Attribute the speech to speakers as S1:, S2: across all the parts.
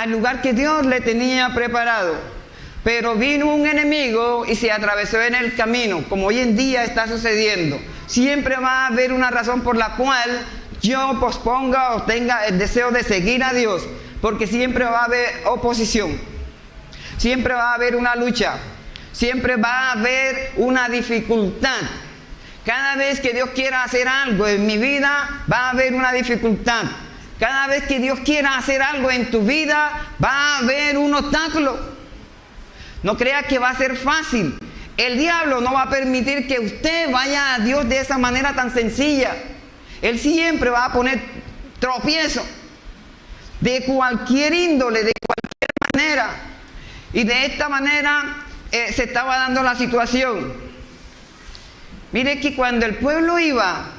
S1: al lugar que Dios le tenía preparado. Pero vino un enemigo y se atravesó en el camino, como hoy en día está sucediendo. Siempre va a haber una razón por la cual yo posponga o tenga el deseo de seguir a Dios, porque siempre va a haber oposición, siempre va a haber una lucha, siempre va a haber una dificultad. Cada vez que Dios quiera hacer algo en mi vida, va a haber una dificultad. Cada vez que Dios quiera hacer algo en tu vida, va a haber un obstáculo. No creas que va a ser fácil. El diablo no va a permitir que usted vaya a Dios de esa manera tan sencilla. Él siempre va a poner tropiezo de cualquier índole, de cualquier manera. Y de esta manera se estaba dando la situación. Mire que cuando el pueblo iba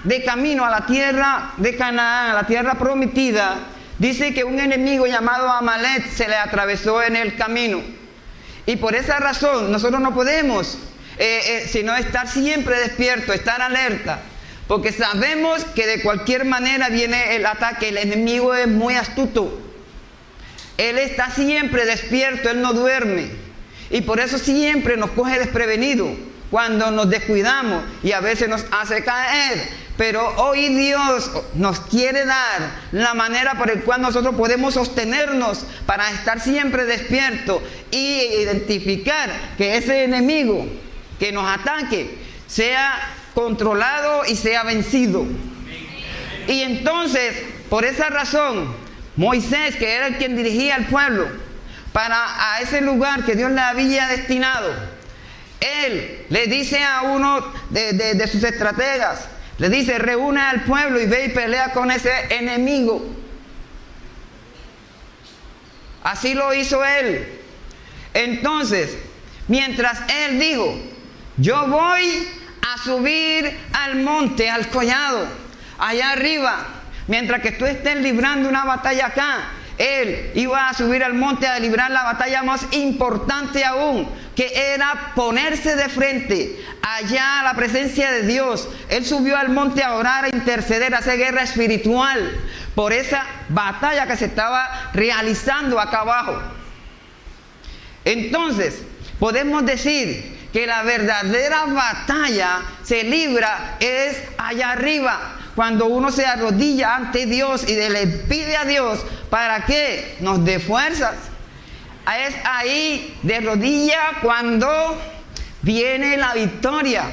S1: de camino a la tierra de Canaán, a la tierra prometida, dice que un enemigo llamado Amalek se le atravesó en el camino. Y por esa razón nosotros no podemos sino estar siempre despiertos, estar alerta. Porque sabemos que de cualquier manera viene el ataque. El enemigo es muy astuto. Él está siempre despierto, él no duerme. Y por eso siempre nos coge desprevenido cuando nos descuidamos y a veces nos hace caer. Pero hoy Dios nos quiere dar la manera por la cual nosotros podemos sostenernos para estar siempre despiertos y identificar que ese enemigo que nos ataque sea controlado y sea vencido. Y entonces, por esa razón, Moisés, que era el quien dirigía al pueblo para a ese lugar que Dios le había destinado, él le dice a uno de sus estrategas, le dice: reúne al pueblo y ve y pelea con ese enemigo. Así lo hizo él. Entonces, mientras él dijo: yo voy a subir al monte, al collado, allá arriba, mientras que tú estés librando una batalla acá, él iba a subir al monte a librar la batalla más importante aún, que era ponerse de frente allá a la presencia de Dios. Él subió al monte a orar, a interceder, a hacer guerra espiritual por esa batalla que se estaba realizando acá abajo. Entonces, podemos decir que la verdadera batalla se libra es allá arriba, cuando uno se arrodilla ante Dios y le pide a Dios para que nos dé fuerzas. Es ahí de rodilla cuando viene la victoria.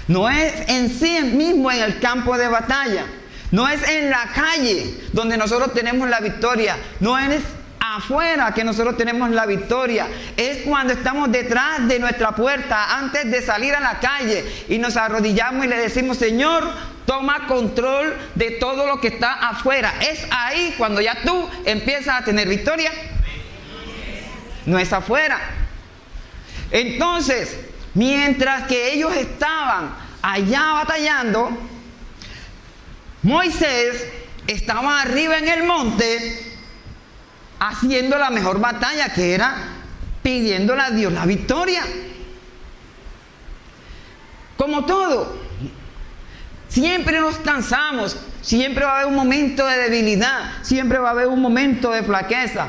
S1: No es en sí mismo en el campo de batalla, no es en la calle donde nosotros tenemos la victoria, no es afuera que nosotros tenemos la victoria. Es cuando estamos detrás de nuestra puerta, antes de salir a la calle, y nos arrodillamos y le decimos: Señor, toma control de todo lo que está afuera. Es ahí cuando ya tú empiezas a tener victoria. No es afuera. Entonces, mientras que ellos estaban allá batallando, Moisés estaba arriba en el monte haciendo la mejor batalla, que era pidiéndole a Dios la victoria. Como todo, siempre nos cansamos, siempre va a haber un momento de debilidad, siempre va a haber un momento de flaqueza.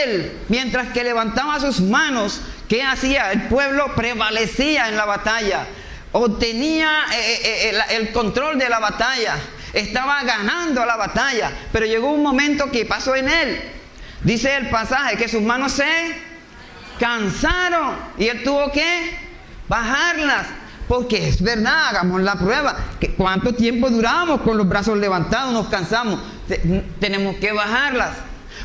S1: Él, mientras que levantaba sus manos, ¿qué hacía? El pueblo prevalecía en la batalla, obtenía el control de la batalla, estaba ganando la batalla. Pero llegó un momento que pasó en él. Dice el pasaje que sus manos se cansaron y él tuvo que bajarlas. Porque es verdad, hagamos la prueba. ¿Cuánto tiempo duramos con los brazos levantados? Nos cansamos. Tenemos que bajarlas.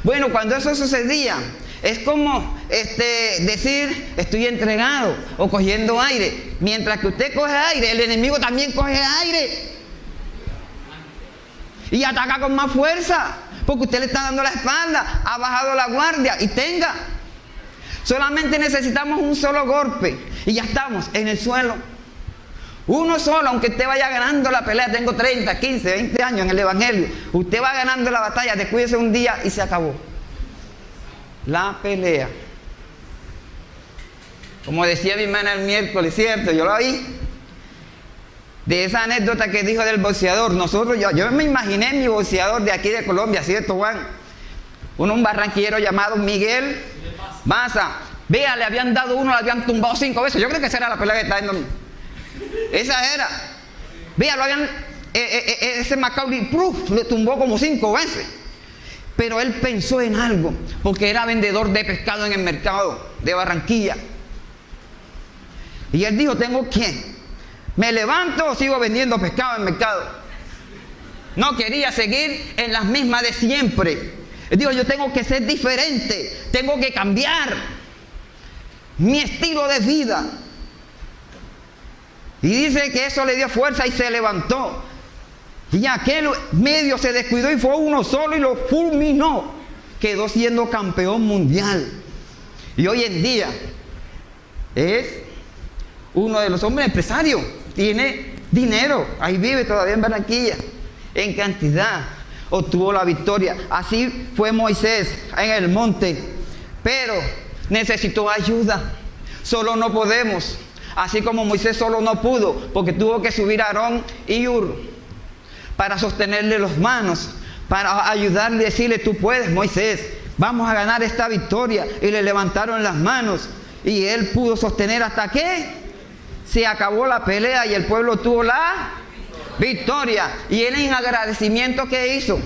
S1: Bueno, cuando eso sucedía, es como decir: estoy entregado o cogiendo aire. Mientras que usted coge aire, el enemigo también coge aire y ataca con más fuerza, porque usted le está dando la espalda, ha bajado la guardia. Y tenga, solamente necesitamos un solo golpe y ya estamos en el suelo. Uno solo, aunque usted vaya ganando la pelea. Tengo 30, 15, 20 años en el evangelio. Usted va ganando la batalla, descuídese un día y se acabó la pelea. Como decía mi hermana el miércoles, ¿cierto? Yo lo vi. De esa anécdota que dijo del boxeador. Yo me imaginé mi boxeador de aquí de Colombia, ¿cierto, Juan? un barranquillero llamado Miguel Maza. Vea, le habían dado uno, le habían tumbado 5 veces. Yo creo que esa era la pelea que está viendo. Esa era. Vea, lo habían, ese Macaulay le tumbó como 5 veces. Pero él pensó en algo, porque era vendedor de pescado en el mercado de Barranquilla. Y él dijo, tengo que, ¿me levanto o sigo vendiendo pescado en el mercado? No quería seguir en las mismas de siempre. Él dijo, yo tengo que ser diferente, tengo que cambiar mi estilo de vida. Y dice que eso le dio fuerza y se levantó. Y aquel medio se descuidó y fue uno solo y lo fulminó. Quedó siendo campeón mundial. Y hoy en día es uno de los hombres empresarios. Tiene dinero. Ahí vive todavía en Barranquilla. En cantidad. Obtuvo la victoria. Así fue Moisés en el monte. Pero necesitó ayuda. Solo no podemos. Así como Moisés solo no pudo. Porque tuvo que subir a Aarón y Hur para sostenerle las manos, para ayudarle y decirle, tú puedes, Moisés, vamos a ganar esta victoria. Y le levantaron las manos y él pudo sostener hasta que se acabó la pelea y el pueblo tuvo la victoria. Y él, en agradecimiento, ¿qué hizo?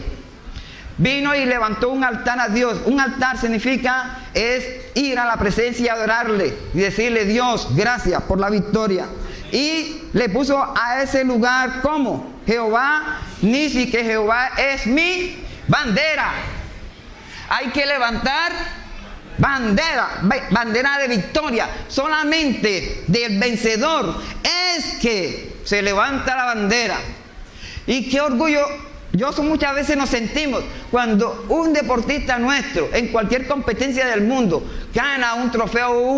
S1: Vino y levantó un altar a Dios. Un altar significa es ir a la presencia y adorarle y decirle, Dios, gracias por la victoria. Y le puso a ese lugar como Jehová Nisi, que Jehová es mi bandera. Hay que levantar bandera de victoria. Solamente del vencedor es que se levanta la bandera. Y qué orgulloso muchas veces nos sentimos cuando un deportista nuestro en cualquier competencia del mundo gana un trofeo o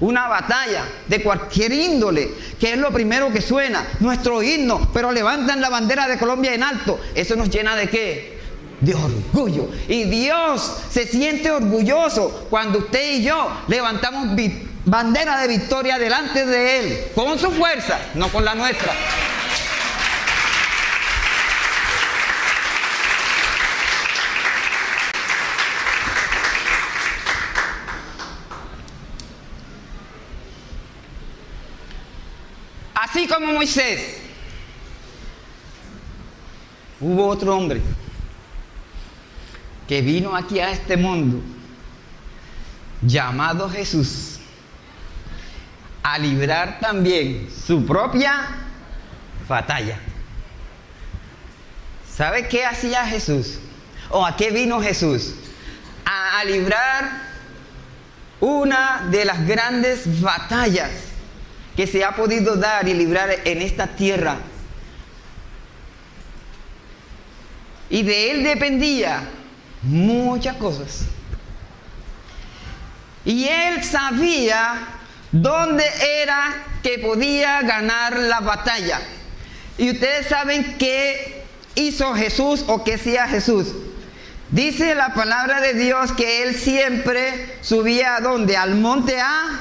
S1: una batalla de cualquier índole, que es lo primero que suena, nuestro himno, pero levantan la bandera de Colombia en alto. Eso nos llena ¿de qué? De orgullo. Y Dios se siente orgulloso cuando usted y yo levantamos bandera de victoria delante de Él, con su fuerza, no con la nuestra. Así como Moisés, hubo otro hombre que vino aquí a este mundo, llamado Jesús, a librar también su propia batalla. ¿Sabe qué hacía Jesús? ¿O a qué vino Jesús? A librar una de las grandes batallas que se ha podido dar y librar en esta tierra. Y de él dependía muchas cosas. Y él sabía dónde era que podía ganar la batalla. Y ustedes saben qué hizo Jesús o qué hacía Jesús. Dice la palabra de Dios que él siempre subía ¿a dónde? Al monte a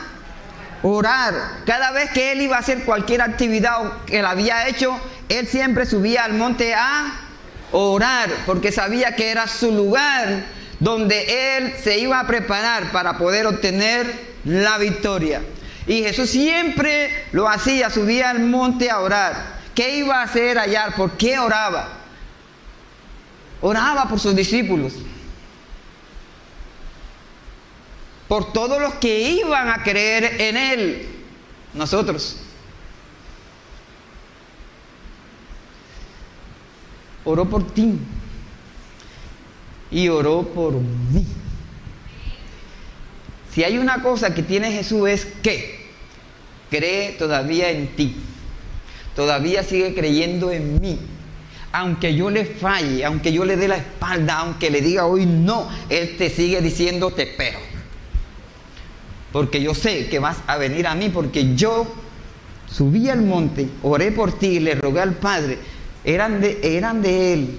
S1: orar. Cada vez que él iba a hacer cualquier actividad que él había hecho, él siempre subía al monte a orar, porque sabía que era su lugar donde él se iba a preparar para poder obtener la victoria. Y Jesús siempre lo hacía, subía al monte a orar. ¿Qué iba a hacer allá? ¿Por qué oraba? Oraba por sus discípulos, por todos los que iban a creer en él. Nosotros oró por ti y oró por mí. Si hay una cosa que tiene Jesús es que cree todavía en ti, todavía sigue creyendo en mí. Aunque yo le falle, aunque yo le dé la espalda, aunque le diga hoy no, Él te sigue diciendo te espero. Porque yo sé que vas a venir a mí, porque yo subí al monte, oré por ti, le rogué al Padre. Eran de Él,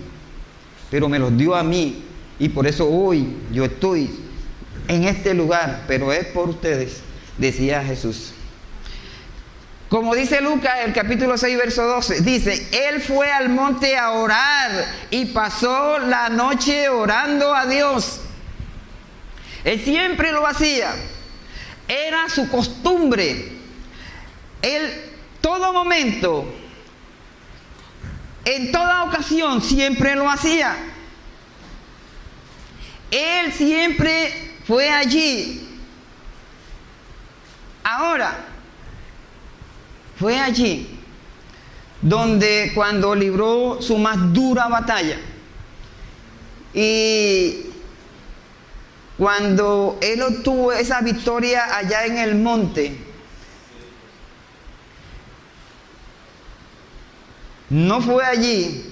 S1: pero me los dio a mí. Y por eso hoy yo estoy en este lugar, pero es por ustedes, decía Jesús. Como dice Lucas, el capítulo 6, verso 12, dice, Él fue al monte a orar y pasó la noche orando a Dios. Él siempre lo hacía. Era su costumbre. Él, todo momento, en toda ocasión, siempre lo hacía. Él siempre fue allí. Ahora, fue allí donde cuando libró su más dura batalla y cuando él obtuvo esa victoria allá en el monte, no fue allí,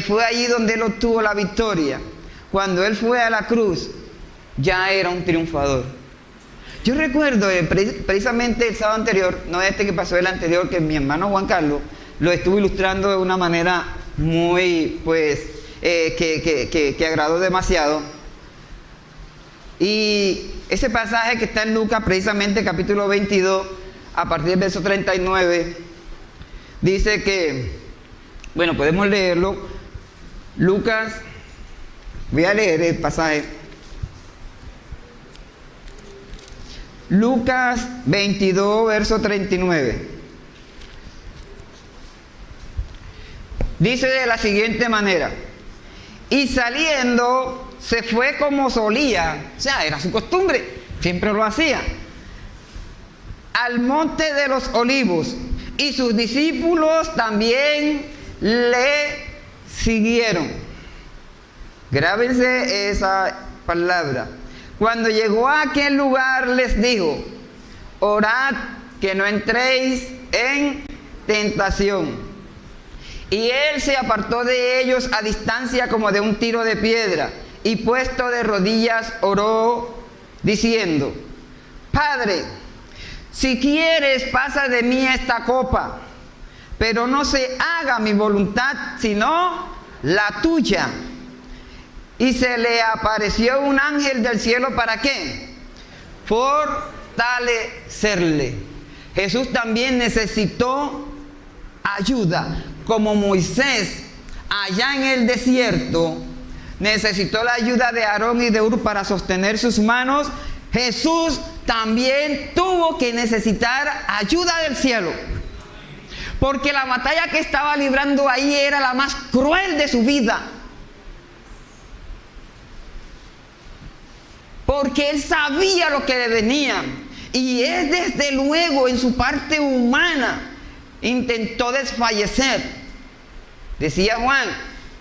S1: fue allí donde él obtuvo la victoria. Cuando él fue a la cruz, ya era un triunfador. Yo recuerdo precisamente el sábado anterior, no este que pasó, el anterior, que mi hermano Juan Carlos lo estuvo ilustrando de una manera muy, pues, que agradó demasiado. Y ese pasaje que está en Lucas, precisamente capítulo 22, a partir del verso 39, dice que, bueno, podemos leerlo. Lucas, voy a leer el pasaje. Lucas 22, verso 39. Dice de la siguiente manera: y saliendo se fue como solía, o sea, era su costumbre, siempre lo hacía, al monte de los olivos, y sus discípulos también le siguieron. Grábense esa palabra. Cuando llegó a aquel lugar les dijo: orad que no entréis en tentación. Y él se apartó de ellos a distancia como de un tiro de piedra, y puesto de rodillas oró diciendo: Padre, si quieres, pasa de mí esta copa, pero no se haga mi voluntad sino la tuya. Y se le apareció un ángel del cielo, ¿para qué? Fortalecerle. Jesús también necesitó ayuda, como Moisés allá en el desierto necesitó la ayuda de Aarón y de Hur para sostener sus manos. Jesús también tuvo que necesitar ayuda del cielo, porque la batalla que estaba librando ahí era la más cruel de su vida. Porque él sabía lo que le venía, y él desde luego en su parte humana intentó desfallecer. Decía Juan,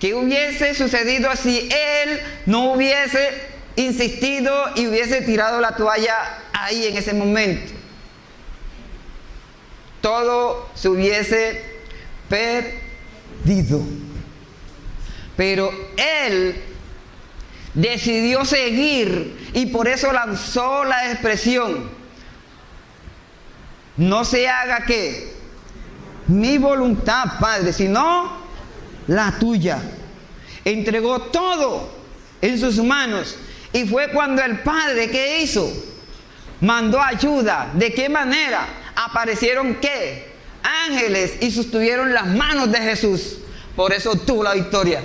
S1: ¿qué hubiese sucedido si él no hubiese insistido y hubiese tirado la toalla ahí en ese momento? Todo se hubiese perdido. Pero él decidió seguir, y por eso lanzó la expresión: no se haga ¿qué? Mi voluntad, Padre, sino la tuya. Entregó todo en sus manos, y fue cuando el Padre, ¿qué hizo? Mandó ayuda. ¿De qué manera? Aparecieron ¿qué? Ángeles, y sostuvieron las manos de Jesús. Por eso tuvo la victoria.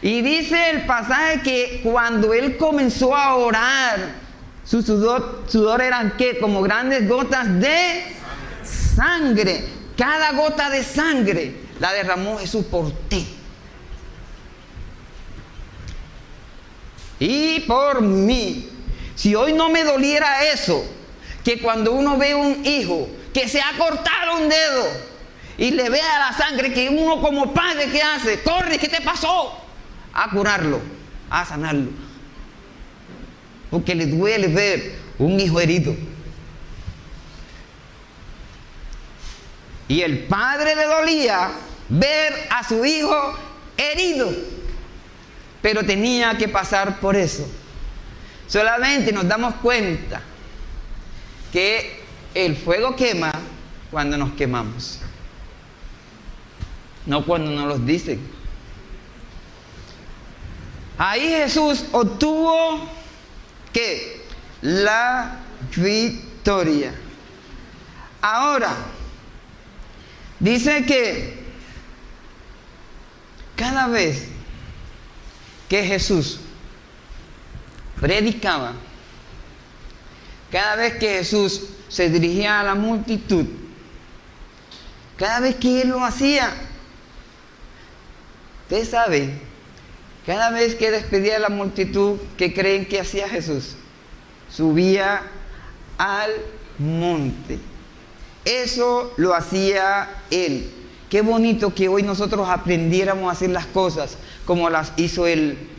S1: Y dice el pasaje que cuando él comenzó a orar, su sudor eran ¿qué? Como grandes gotas de sangre. Cada gota de sangre la derramó Jesús por ti y por mí. Si hoy no me doliera eso, que cuando uno ve un hijo que se ha cortado un dedo y le vea la sangre, que uno como padre, ¿qué hace? Corre, ¿qué te pasó? A curarlo, a sanarlo, porque le duele ver un hijo herido. Y el padre le dolía ver a su hijo herido, pero tenía que pasar por eso. Solamente nos damos cuenta que el fuego quema cuando nos quemamos, no cuando nos los dicen. Ahí Jesús obtuvo ¿qué? La victoria. Ahora, dice que cada vez que Jesús predicaba, cada vez que Jesús se dirigía a la multitud, cada vez que Él lo hacía, usted sabe, cada vez que despedía a la multitud, ¿qué creen que hacía Jesús? Subía al monte. Eso lo hacía Él. Qué bonito que hoy nosotros aprendiéramos a hacer las cosas como las hizo Él.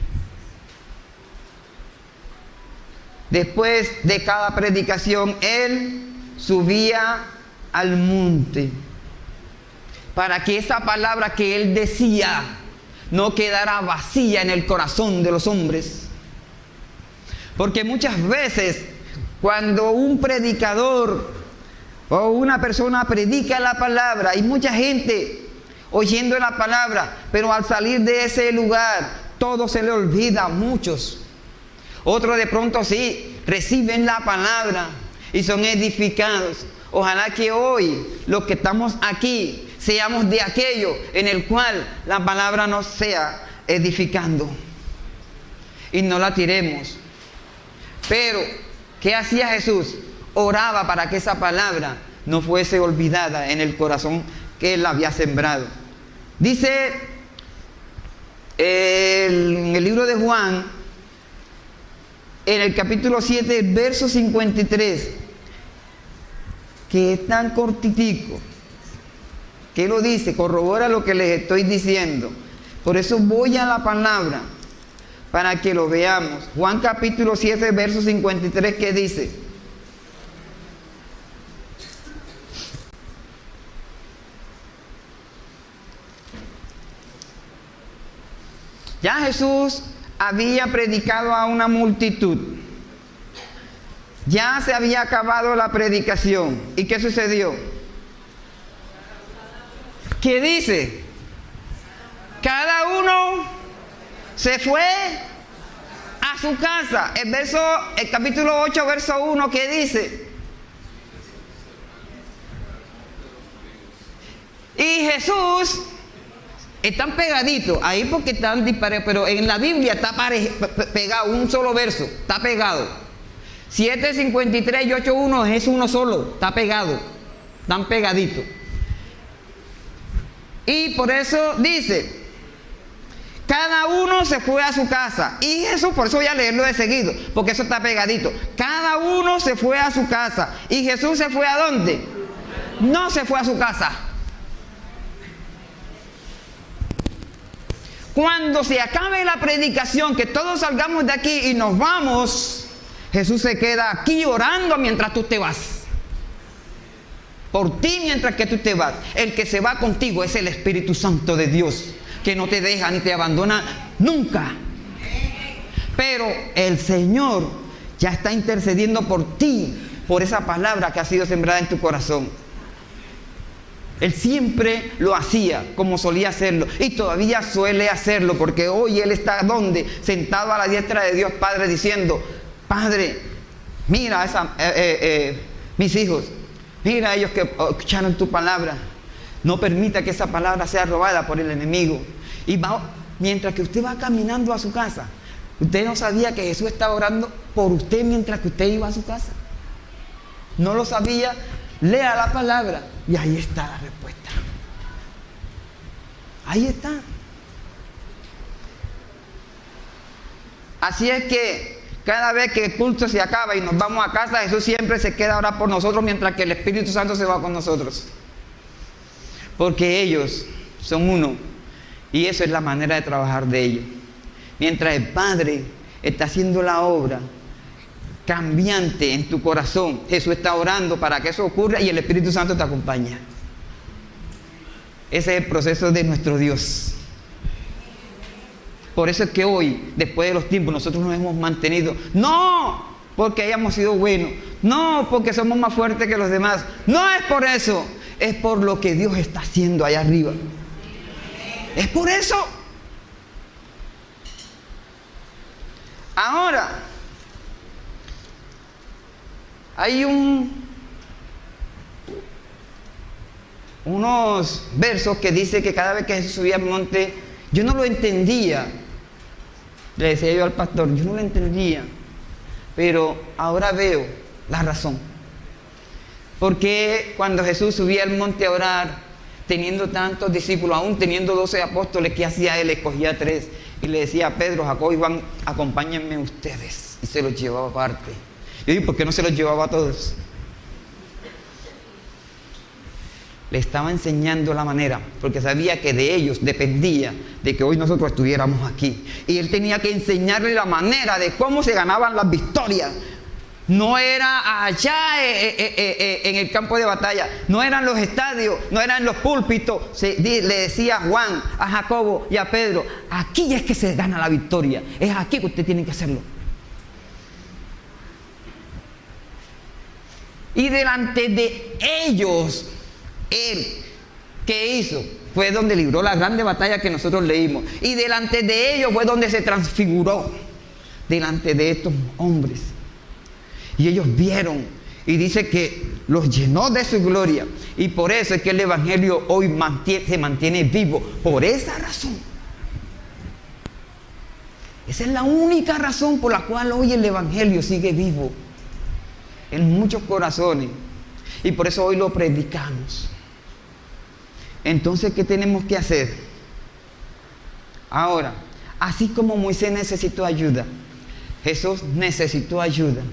S1: Después de cada predicación, Él subía al monte para que esa palabra que Él decía no quedara vacía en el corazón de los hombres. Porque muchas veces cuando un predicador o una persona predica la palabra, hay mucha gente oyendo la palabra, pero al salir de ese lugar todo se le olvida a muchos. Otros de pronto sí reciben la palabra y son edificados. Ojalá que hoy los que estamos aquí seamos de aquello en el cual la palabra nos sea edificando y no la tiremos. Pero ¿qué hacía Jesús? Oraba para que esa palabra no fuese olvidada en el corazón que Él había sembrado. Dice en el libro de Juan, en el capítulo 7, verso 53, que es tan cortitico, que lo dice, corrobora lo que les estoy diciendo. Por eso voy a la palabra, para que lo veamos. Juan capítulo 7, verso 53, ¿qué dice? Ya Jesús había predicado a una multitud. Ya se había acabado la predicación. ¿Y qué sucedió? ¿Qué dice? Cada uno se fue a su casa. El capítulo 8, verso 1, ¿qué dice? Y Jesús, están pegaditos, ahí porque están dispares, pero en la Biblia está pegado, un solo verso, está pegado. 7:53 y 8:1 es uno solo, está pegado, están pegaditos. Y por eso dice, cada uno se fue a su casa. Y Jesús, por eso voy a leerlo de seguido, porque eso está pegadito. Cada uno se fue a su casa. ¿Y Jesús se fue a dónde? No se fue a su casa. Cuando se acabe la predicación, que todos salgamos de aquí y nos vamos, Jesús se queda aquí orando mientras tú te vas. Por ti mientras que tú te vas. El que se va contigo es el Espíritu Santo de Dios, que no te deja ni te abandona nunca. Pero el Señor ya está intercediendo por ti, por esa palabra que ha sido sembrada en tu corazón. Él siempre lo hacía como solía hacerlo y todavía suele hacerlo, porque hoy Él está donde, sentado a la diestra de Dios Padre, diciendo: Padre, mira mis hijos, mira a ellos que escucharon tu palabra, no permita que esa palabra sea robada por el enemigo. Y mientras que usted va caminando a su casa, usted no sabía que Jesús estaba orando por usted mientras que usted iba a su casa. No lo sabía. Lea la palabra y ahí está la respuesta. Ahí está. Así es que cada vez que el culto se acaba y nos vamos a casa, Jesús siempre se queda a orar por nosotros mientras que el Espíritu Santo se va con nosotros. Porque ellos son uno y eso es la manera de trabajar de ellos. Mientras el Padre está haciendo la obra cambiante en tu corazón, Jesús está orando para que eso ocurra y el Espíritu Santo te acompaña. Ese es el proceso de nuestro Dios. Por eso es que hoy, después de los tiempos, nosotros nos hemos mantenido, no porque hayamos sido buenos, no porque somos más fuertes que los demás, no es por eso, es por lo que Dios está haciendo allá arriba. Es por eso. Ahora, hay unos versos que dice que cada vez que Jesús subía al monte, yo no lo entendía. Le decía yo al pastor, yo no lo entendía. Pero ahora veo la razón. Porque cuando Jesús subía al monte a orar, teniendo tantos discípulos, aún teniendo 12 apóstoles, ¿qué hacía él? Escogía 3 y le decía a Pedro, Jacobo y Juan, acompáñenme ustedes. Y se los llevaba aparte. Yo digo, ¿por qué no se los llevaba a todos? Le estaba enseñando la manera, porque sabía que de ellos dependía de que hoy nosotros estuviéramos aquí. Y él tenía que enseñarle la manera de cómo se ganaban las victorias. No era allá en el campo de batalla, no eran los estadios, no eran los púlpitos. Le decía a Juan, a Jacobo y a Pedro, aquí es que se gana la victoria, es aquí que ustedes tienen que hacerlo. Y delante de ellos, él, ¿qué hizo? Fue donde libró la grande batalla que nosotros leímos. Y delante de ellos fue donde se transfiguró, delante de estos hombres. Y ellos vieron, y dice que los llenó de su gloria. Y por eso es que el Evangelio hoy se mantiene vivo, por esa razón. Esa es la única razón por la cual hoy el Evangelio sigue vivo en muchos corazones. Y por eso hoy lo predicamos. Entonces, ¿qué tenemos que hacer? Ahora, así como Moisés necesitó ayuda, Jesús necesitó ayuda.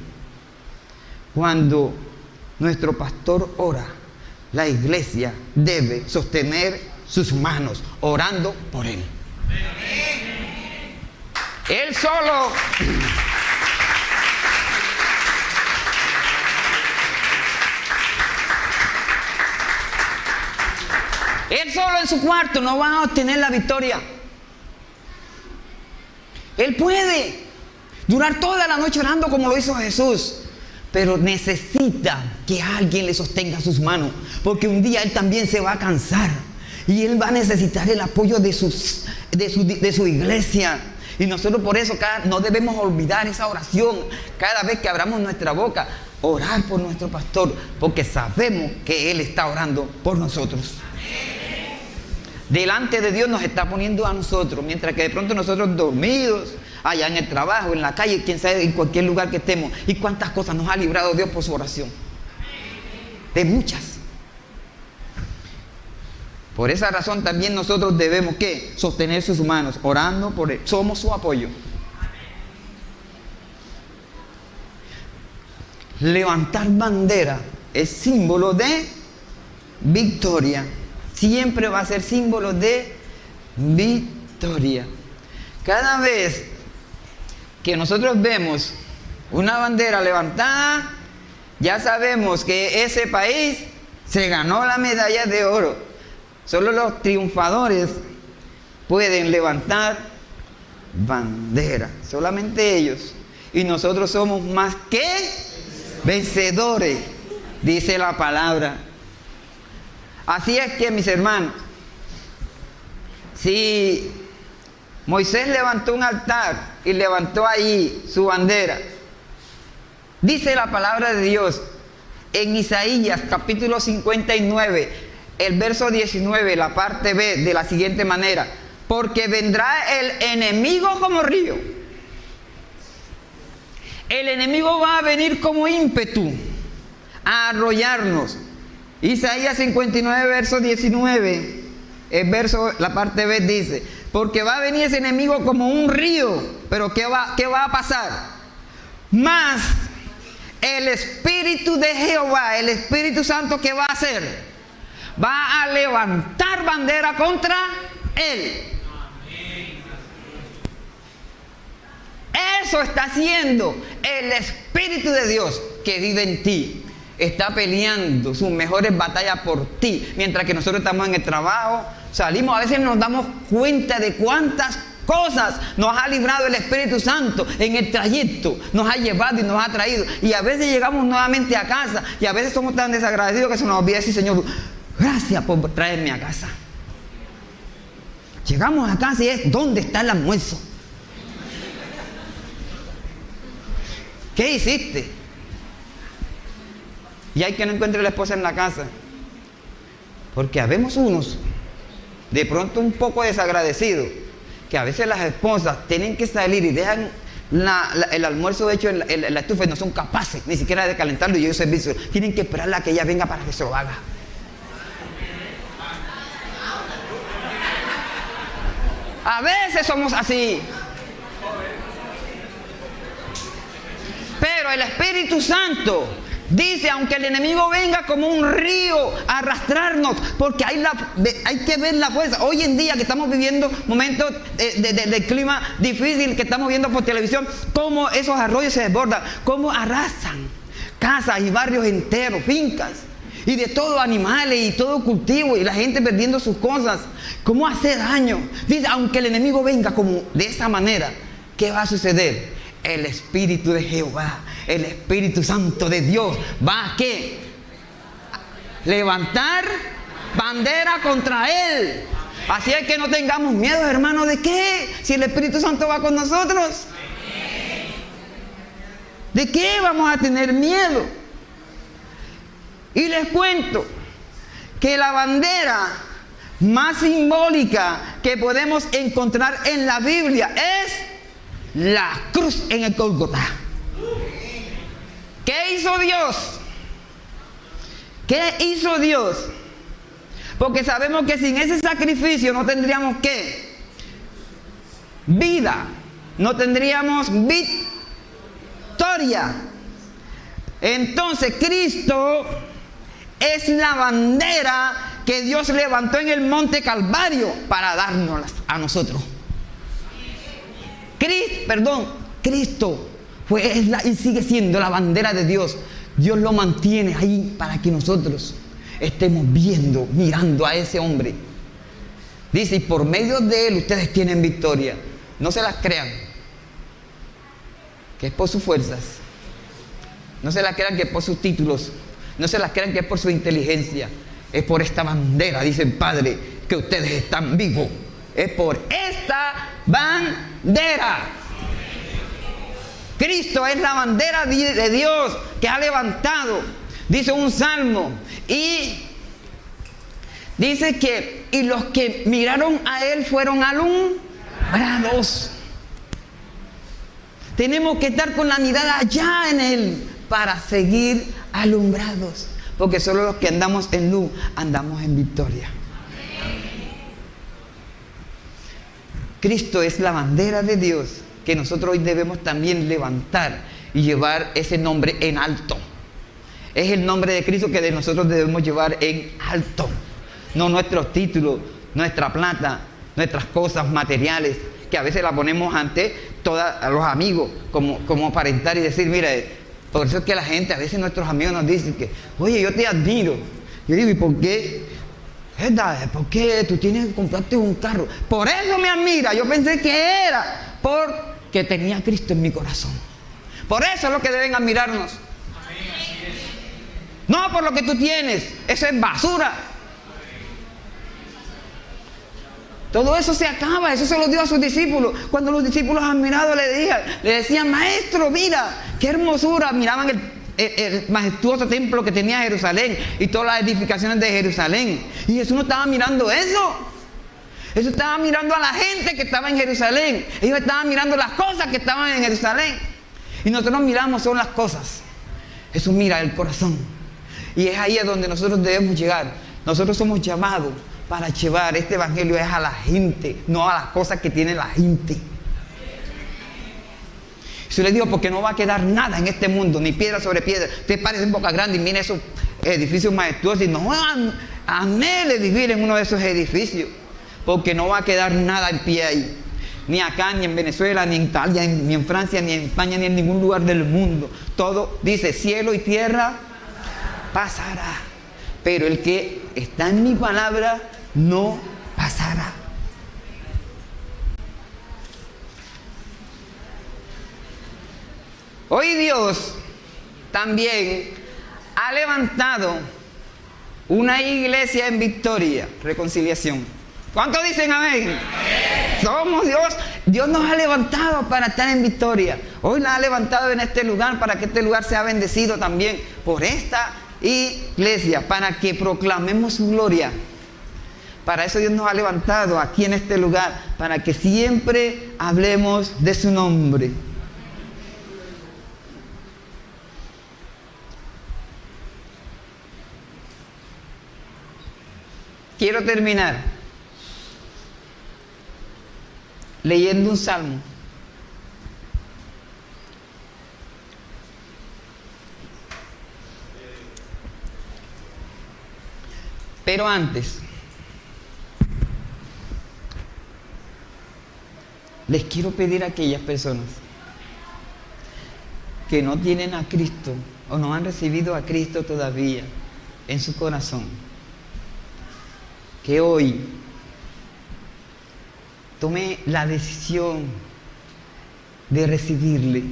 S1: Cuando nuestro pastor ora, la iglesia debe sostener sus manos orando por él. Él solo. Él solo en su cuarto no va a obtener la victoria. Él puede durar toda la noche orando como lo hizo Jesús, pero necesita que alguien le sostenga sus manos, porque un día él también se va a cansar y él va a necesitar el apoyo de su iglesia. Y nosotros por eso no debemos olvidar esa oración cada vez que abramos nuestra boca, orar por nuestro pastor, porque sabemos que él está orando por nosotros. Delante de Dios nos está poniendo a nosotros, mientras que de pronto nosotros dormidos, allá en el trabajo, en la calle, quién sabe, en cualquier lugar que estemos. Y cuántas cosas nos ha librado Dios por su oración. De muchas. Por esa razón también nosotros debemos, ¿qué? Sostener sus manos, orando por él. Somos su apoyo. Levantar bandera es símbolo de victoria. Siempre va a ser símbolo de victoria. Cada vez que nosotros vemos una bandera levantada, ya sabemos que ese país se ganó la medalla de oro. Solo los triunfadores pueden levantar bandera, solamente ellos. Y nosotros somos más que vencedores, dice la palabra. Así es que, mis hermanos, si Moisés levantó un altar y levantó ahí su bandera, dice la palabra de Dios en Isaías capítulo 59, el verso 19, la parte B, de la siguiente manera: porque vendrá el enemigo como río. El enemigo va a venir como ímpetu a arrollarnos. Isaías 59, verso 19, la parte B dice: porque va a venir ese enemigo como un río. Pero ¿qué va a pasar? Mas el Espíritu de Jehová, el Espíritu Santo, ¿qué va a hacer? Va a levantar bandera contra él. Eso está haciendo el Espíritu de Dios que vive en ti. Está peleando sus mejores batallas por ti. Mientras que nosotros estamos en el trabajo, salimos, a veces nos damos cuenta de cuántas cosas nos ha librado el Espíritu Santo en el trayecto, nos ha llevado y nos ha traído. Y a veces llegamos nuevamente a casa y a veces somos tan desagradecidos que se nos olvida decir: Señor, gracias por traerme a casa. Llegamos a casa y es: ¿dónde está el almuerzo? ¿Qué hiciste? Y hay que no encuentre la esposa en la casa. Porque habemos unos, de pronto un poco desagradecidos, que a veces las esposas tienen que salir y dejan el almuerzo hecho en la estufa y no son capaces ni siquiera de calentarlo y ellos servicio. Tienen que esperarla a que ella venga para que se lo haga. A veces somos así. Pero el Espíritu Santo dice, aunque el enemigo venga como un río a arrastrarnos, porque hay que ver la fuerza. Hoy en día que estamos viviendo momentos de clima difícil, que estamos viendo por televisión, cómo esos arroyos se desbordan, cómo arrasan casas y barrios enteros, fincas, y de todo animales y todo cultivo, y la gente perdiendo sus cosas, cómo hace daño. Dice, aunque el enemigo venga como de esa manera, ¿qué va a suceder? El Espíritu de Jehová, el Espíritu Santo de Dios va a ¿qué? Levantar bandera contra él. Así es que no tengamos miedo, hermanos. ¿De qué? Si el Espíritu Santo va con nosotros, ¿de qué vamos a tener miedo? Y les cuento que la bandera más simbólica que podemos encontrar en la Biblia es la cruz en el Gólgota. ¿Qué hizo Dios? ¿Qué hizo Dios? Porque sabemos que sin ese sacrificio no tendríamos ¿qué? Vida. No tendríamos victoria. Entonces Cristo es la bandera que Dios levantó en el monte Calvario para dárnoslas a nosotros. Cristo y sigue siendo la bandera de Dios. Dios lo mantiene ahí para que nosotros estemos viendo, mirando a ese hombre. Dice, y por medio de él ustedes tienen victoria. No se las crean que es por sus fuerzas. No se las crean que es por sus títulos. No se las crean que es por su inteligencia. Es por esta bandera, dice el Padre, que ustedes están vivos. Es por esta bandera. Cristo es la bandera de Dios que ha levantado. Dice un salmo. Y dice que y los que miraron a él fueron alumbrados. Tenemos que estar con la mirada allá en él para seguir alumbrados. Porque solo los que andamos en luz andamos en victoria. Cristo es la bandera de Dios que nosotros hoy debemos también levantar y llevar ese nombre en alto. Es el nombre de Cristo que de nosotros debemos llevar en alto. No nuestros títulos, nuestra plata, nuestras cosas materiales, que a veces la ponemos ante todos los amigos como aparentar y decir, mira, por eso es que la gente, a veces nuestros amigos nos dicen que, oye, yo te admiro. Yo digo, ¿y por qué? ¿Verdad? ¿Por qué tú tienes que comprarte un carro? Por eso me admira. Yo pensé que era porque tenía a Cristo en mi corazón. Por eso es lo que deben admirarnos. No por lo que tú tienes. Eso es basura. Todo eso se acaba. Eso se lo dio a sus discípulos. Cuando los discípulos admirados le decían, maestro, mira, qué hermosura. Miraban el majestuoso templo que tenía Jerusalén y todas las edificaciones de Jerusalén. Y Jesús no estaba mirando eso. Jesús estaba mirando a la gente que estaba en Jerusalén. Ellos estaban mirando las cosas que estaban en Jerusalén. Y nosotros miramos son las cosas. Jesús mira el corazón. Y es ahí a donde nosotros debemos llegar. Nosotros somos llamados para llevar este evangelio es a la gente, no a las cosas que tiene la gente. Yo le digo, porque no va a quedar nada en este mundo, ni piedra sobre piedra. Usted parece en Boca Grande y mira esos edificios majestuosos y no anhele vivir en uno de esos edificios, porque no va a quedar nada en pie ahí. Ni acá, ni en Venezuela, ni en Italia, ni en Francia, ni en España, ni en ningún lugar del mundo. Todo dice, cielo y tierra pasará, pero el que está en mi palabra no pasará. Hoy Dios también ha levantado una iglesia en victoria, reconciliación. ¿Cuántos dicen amén? Amén. Somos Dios. Dios nos ha levantado para estar en victoria. Hoy la ha levantado en este lugar para que este lugar sea bendecido también por esta iglesia, para que proclamemos su gloria. Para eso Dios nos ha levantado aquí en este lugar, para que siempre hablemos de su nombre. quiero terminar leyendo un salmo. Pero antes, les quiero pedir a aquellas personas que no tienen a Cristo o no han recibido a Cristo todavía en su corazón, que hoy tome la decisión de recibirle.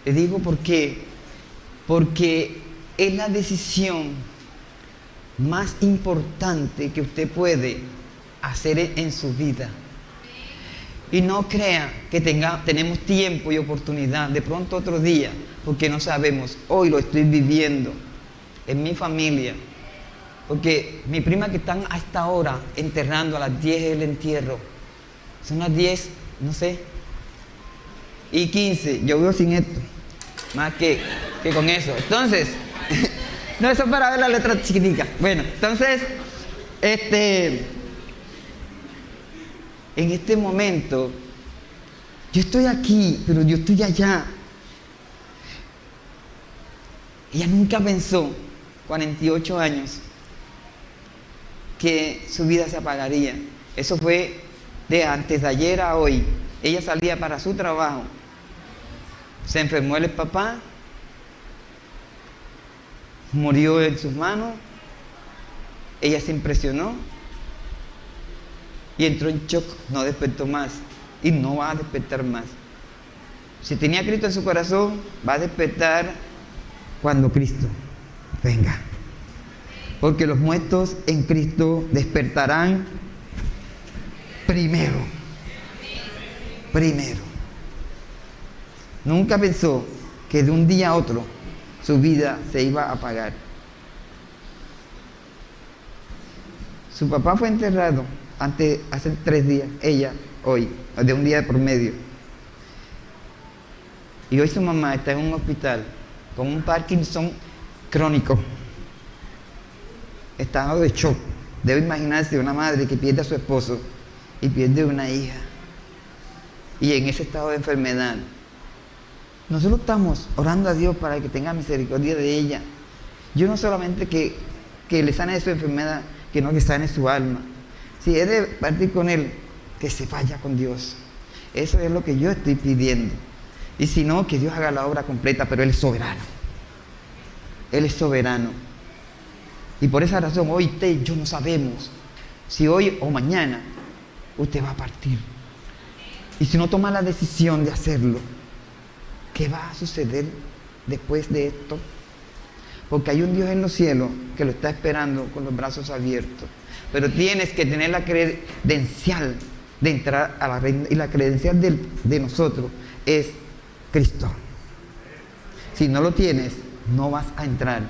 S1: Le digo por qué. Porque es la decisión más importante que usted puede hacer en su vida. Y no crea que tenemos tiempo y oportunidad, de pronto otro día, porque no sabemos. Hoy lo estoy viviendo en mi familia, porque mi prima que están a esta hora enterrando, a las 10 el entierro, son las 10, no sé, y 15, yo vivo sin esto, más que con eso. Entonces, no, eso es para ver la letra chiquitica. Bueno, entonces, en este momento, yo estoy aquí, pero yo estoy allá. Ella nunca pensó, 48 años, que su vida se apagaría. Eso fue de antes de ayer a hoy. Ella salía para su trabajo, se enfermó el papá, murió en sus manos, ella se impresionó y entró en shock, no despertó más y no va a despertar más. Si tenía Cristo en su corazón, va a despertar cuando Cristo venga. Porque los muertos en Cristo despertarán primero. Primero. Nunca pensó que de un día a otro su vida se iba a apagar. Su papá fue enterrado hace 3 días, ella hoy, de un día por medio. Y hoy su mamá está en un hospital con un Parkinson crónico, estado de shock. Debe imaginarse una madre que pierde a su esposo y pierde una hija, y en ese estado de enfermedad. Nosotros estamos orando a Dios para que tenga misericordia de ella. Yo no solamente que le sane de su enfermedad, que no, que sane su alma. Si es de partir con Él, que se vaya con Dios. Eso es lo que yo estoy pidiendo. Y si no, que Dios haga la obra completa, pero Él es soberano. Él es soberano. Y por esa razón, hoy usted y yo no sabemos si hoy o mañana usted va a partir. Y si no toma la decisión de hacerlo, ¿qué va a suceder después de esto? Porque hay un Dios en los cielos que lo está esperando con los brazos abiertos. Pero tienes que tener la credencial de entrar a la reina. Y la credencial de nosotros es Cristo. Si no lo tienes, no vas a entrar.